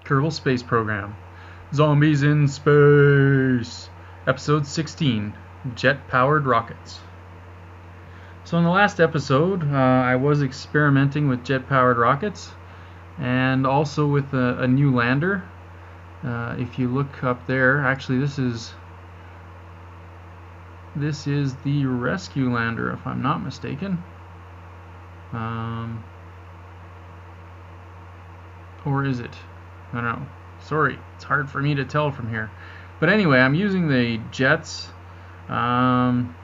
Kerbal Space Program. Zombies in Space. Episode 16. Jet-powered rockets. So in the last episode, I was experimenting with jet-powered rockets and also with a new lander. If you look up there, actually this is the rescue lander, if I'm not mistaken. Or is it? I don't know. Sorry, it's hard for me to tell from here. But anyway, I'm using the jets, and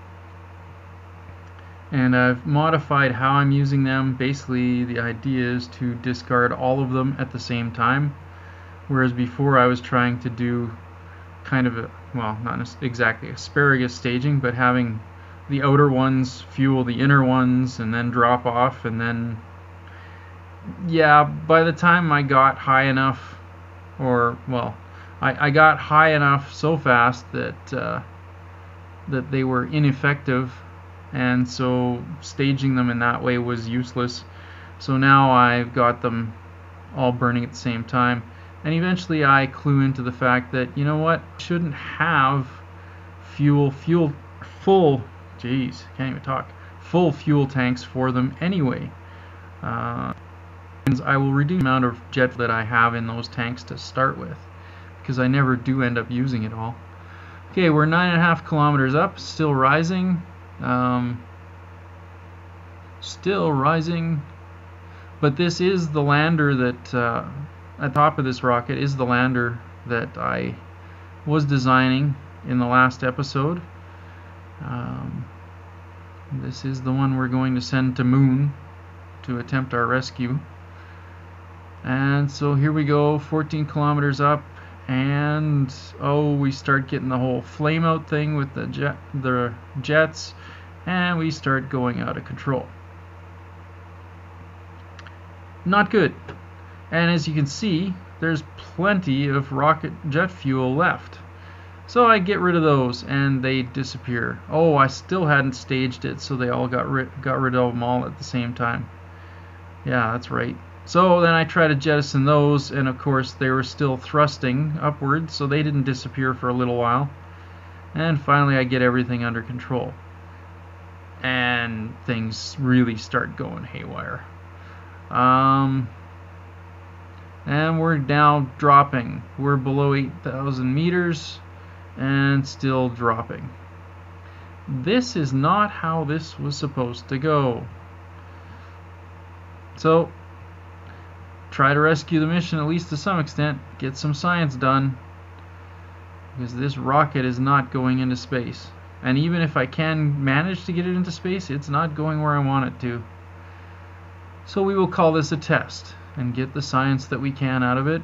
I've modified how I'm using them. Basically, the idea is to discard all of them at the same time, whereas before I was trying to do kind of not exactly asparagus staging, but having the outer ones fuel the inner ones and then drop off, and then by the time I got high enough, I got high enough so fast that they were ineffective, and so staging them in that way was useless. So now I've got them all burning at the same time, and eventually I clue into the fact that, you know what, I shouldn't have full fuel tanks for them anyway. I will reduce the amount of jet that I have in those tanks to start with, because I never do end up using it all. Okay, we're 9.5 kilometers up, still rising. But this is the lander that at the top of this rocket is the lander that I was designing in the last episode. This is the one we're going to send to Moon to attempt our rescue. And so here we go, 14 kilometers up, and we start getting the whole flame out thing with the jets, and we start going out of control. Not good. And as you can see, there's plenty of rocket jet fuel left. So I get rid of those and they disappear. Oh, I still hadn't staged it, so they all got rid of them all at the same time. Yeah, that's right. So then I try to jettison those, and of course they were still thrusting upwards, so they didn't disappear for a little while. And finally I get everything under control. And things really start going haywire. And we're now dropping. We're below 8,000 meters and still dropping. This is not how this was supposed to go. So try to rescue the mission, at least to some extent. Get some science done, because this rocket is not going into space. And even if I can manage to get it into space, it's not going where I want it to. So we will call this a test and get the science that we can out of it.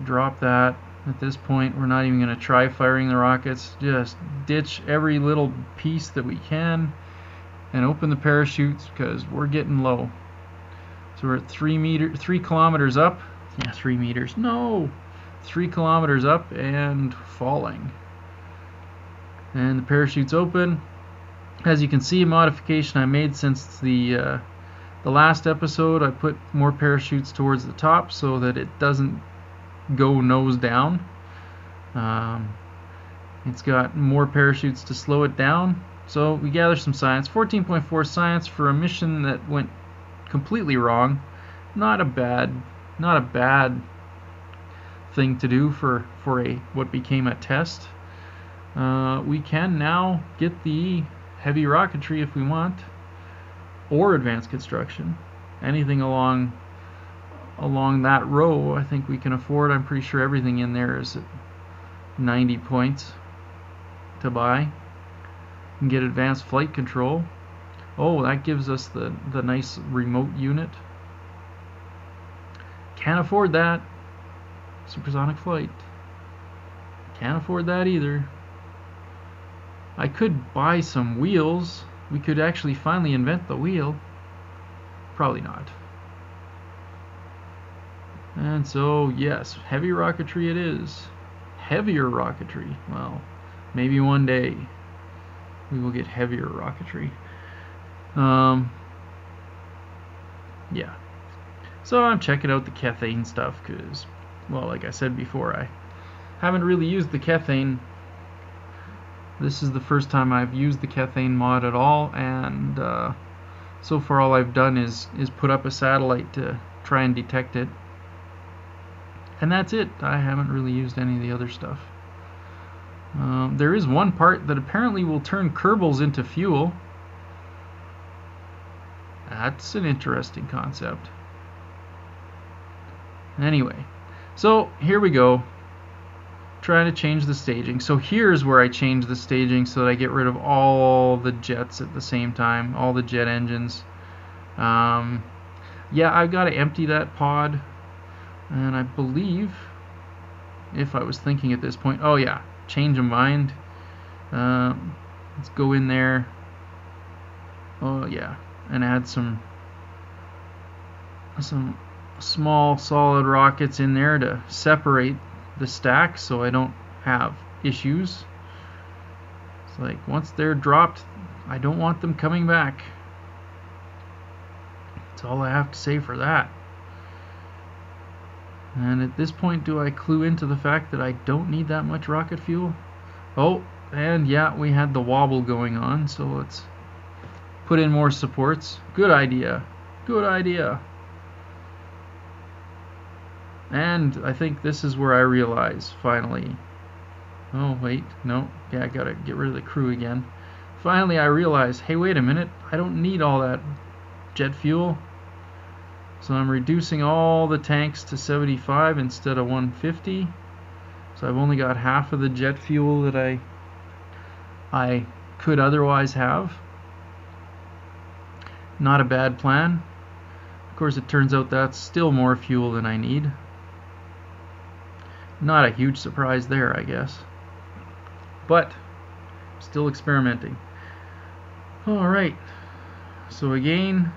Drop that. At this point, we're not even going to try firing the rockets. Just ditch every little piece that we can and open the parachutes, because we're getting low. So we're at 3 kilometers up. Yeah, 3 meters. No! 3 kilometers up and falling. And the parachute's open. As you can see, a modification I made since the last episode. I put more parachutes towards the top so that it doesn't go nose down. It's got more parachutes to slow it down. So we gather some science. 14.4 science for a mission that went completely wrong. Not a bad thing to do for what became a test. We can now get the heavy rocketry if we want, or advanced construction. Anything along that row I think we can afford. I'm pretty sure everything in there is at 90 points to buy. We can get advanced flight control. Oh, that gives us the nice remote unit. Can't afford that. Supersonic flight. Can't afford that either. I could buy some wheels. We could actually finally invent the wheel. Probably not. And so, yes, heavy rocketry it is. Heavier rocketry. Well, maybe one day we will get heavier rocketry. yeah. So I'm checking out the Kethane stuff because, well, like I said before, I haven't really used the Kethane. This is the first time I've used the Kethane mod at all, and so far all I've done is put up a satellite to try and detect it. And that's it. I haven't really used any of the other stuff. There is one part that apparently will turn Kerbals into fuel. That's an interesting concept. Anyway, so here we go. Trying to change the staging. So here's where I change the staging so that I get rid of all the jets at the same time, all the jet engines. Yeah, I've got to empty that pod, and I believe, if I was thinking at this point, oh yeah, change of mind. Let's go in there. Oh yeah, and add some small solid rockets in there to separate the stack so I don't have issues. It's like once they're dropped, I don't want them coming back. That's all I have to say for that. And at this point, do I clue into the fact that I don't need that much rocket fuel? Oh, and yeah, we had the wobble going on, so let's put in more supports. Good idea. Good idea. And I think this is where I realize, finally. Oh, wait, no. Yeah, I gotta get rid of the crew again. Finally, I realize, hey, wait a minute. I don't need all that jet fuel. So I'm reducing all the tanks to 75 instead of 150. So I've only got half of the jet fuel that I could otherwise have. Not a bad plan. Of course, it turns out that's still more fuel than I need. Not a huge surprise there, I guess. But still experimenting. Alright. So again,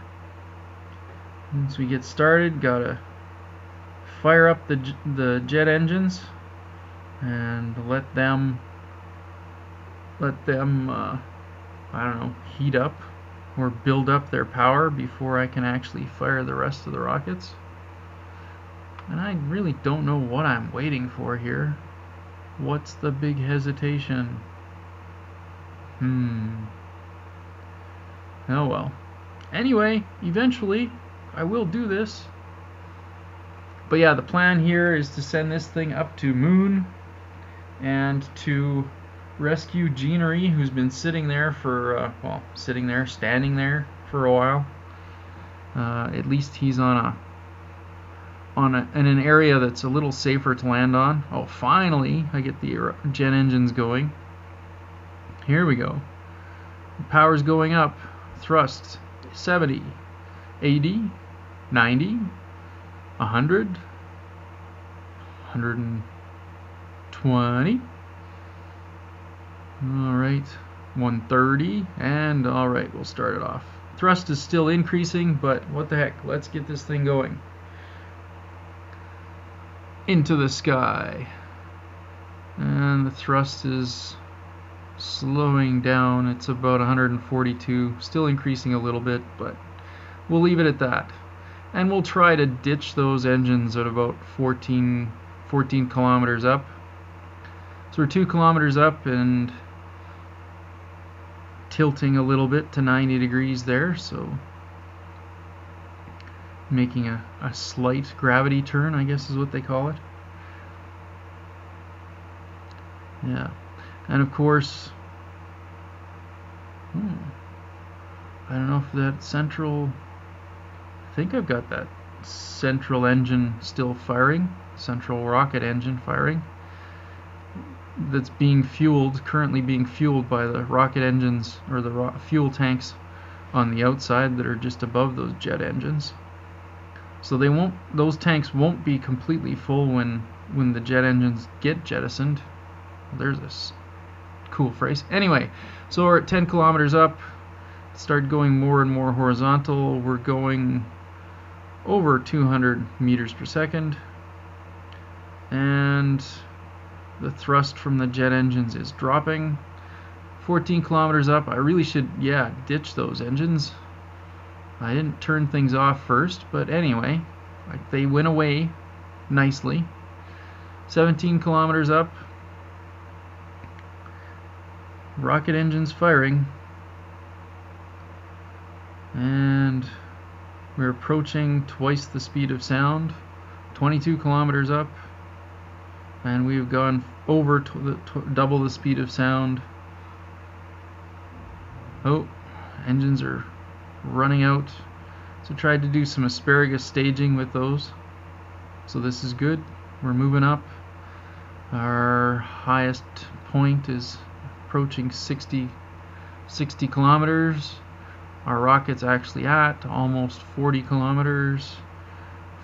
once we get started, gotta fire up the jet engines and let them I don't know, heat up or build up their power before I can actually fire the rest of the rockets. And I really don't know what I'm waiting for here. What's the big hesitation? Oh well. Anyway, eventually I will do this. But yeah, the plan here is to send this thing up to Moon and to rescue Jeanery, who's been sitting there for, standing there for a while. At least he's in an area that's a little safer to land on. Oh, finally, I get the jet engines going. Here we go. The power's going up. Thrust 70, 80, 90, 100, 120. Alright, 130, and alright, we'll start it off. Thrust is still increasing, but what the heck, let's get this thing going. Into the sky. And the thrust is slowing down. It's about 142, still increasing a little bit, but we'll leave it at that. And we'll try to ditch those engines at about 14 kilometers up. So we're 2 kilometers up and tilting a little bit to 90 degrees there, so making a slight gravity turn, I guess is what they call it. Yeah, and of course, I don't know if that central, I think I've got that central engine still firing, central rocket engine firing, that's being fueled, currently being fueled by the rocket engines, or the fuel tanks on the outside that are just above those jet engines. So those tanks won't be completely full when the jet engines get jettisoned. There's this cool phrase. Anyway, so we're at 10 kilometers up. Start going more and more horizontal. We're going over 200 meters per second. And the thrust from the jet engines is dropping. 14 kilometers up. I really should, ditch those engines. I didn't turn things off first, but anyway, they went away nicely. 17 kilometers up. Rocket engines firing. And we're approaching twice the speed of sound. 22 kilometers up. And we've gone over double the speed of sound. Oh, engines are running out. So tried to do some asparagus staging with those. So this is good. We're moving up. Our highest point is approaching 60 kilometers. Our rocket's actually at almost 40 kilometers.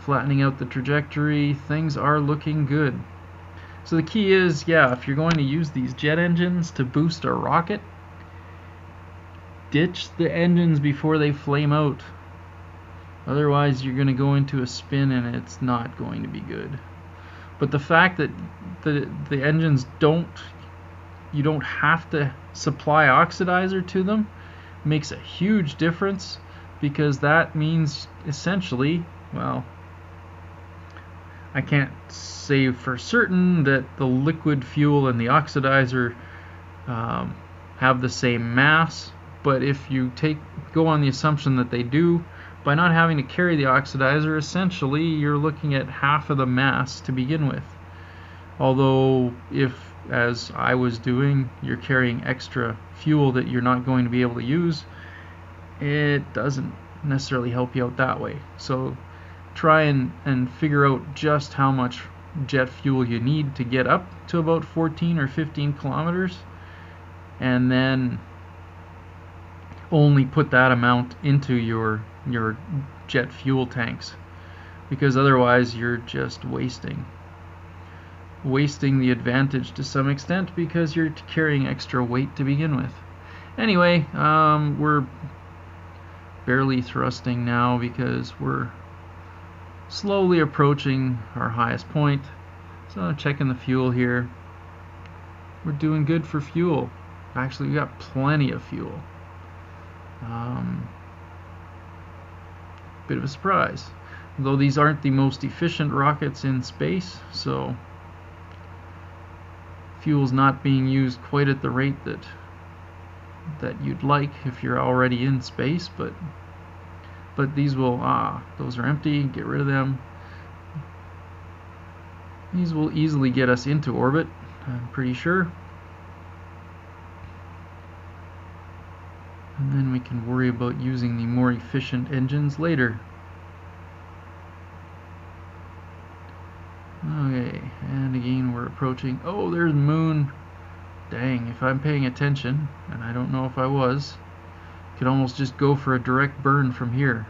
Flattening out the trajectory. Things are looking good. So the key is, yeah, if you're going to use these jet engines to boost a rocket, ditch the engines before they flame out. Otherwise you're going to go into a spin and it's not going to be good. But the fact that the engines you don't have to supply oxidizer to them makes a huge difference, because that means essentially, well, I can't say for certain that the liquid fuel and the oxidizer have the same mass, but if you go on the assumption that they do, by not having to carry the oxidizer, essentially you're looking at half of the mass to begin with. Although if, as I was doing, you're carrying extra fuel that you're not going to be able to use, it doesn't necessarily help you out that way. So try and figure out just how much jet fuel you need to get up to about 14 or 15 kilometers, and then only put that amount into your jet fuel tanks, because otherwise you're just wasting the advantage to some extent, because you're carrying extra weight to begin with. Anyway, we're barely thrusting now because we're slowly approaching our highest point. So checking the fuel here. We're doing good for fuel. Actually, we got plenty of fuel. Bit of a surprise. Though these aren't the most efficient rockets in space, so fuel's not being used quite at the rate that you'd like if you're already in space, but these will, those are empty, get rid of them. These will easily get us into orbit, I'm pretty sure. And then we can worry about using the more efficient engines later. Okay, and again we're approaching. Oh, there's Moon. Dang, if I'm paying attention, and I don't know if I was, could almost just go for a direct burn from here.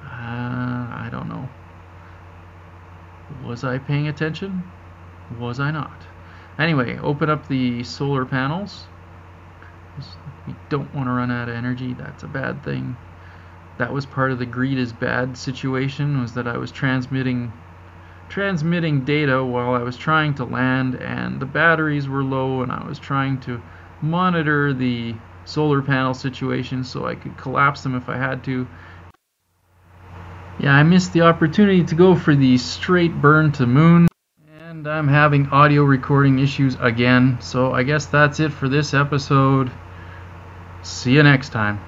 I don't know. Was I paying attention? Was I not? Anyway, open up the solar panels. We don't want to run out of energy. That's a bad thing. That was part of the greed is bad situation, was that I was transmitting data while I was trying to land, and the batteries were low, and I was trying to monitor the solar panel situation so I could collapse them if I had to. Yeah, I missed the opportunity to go for the straight burn to Moon. And I'm having audio recording issues again, so I guess that's it for this episode. See you next time.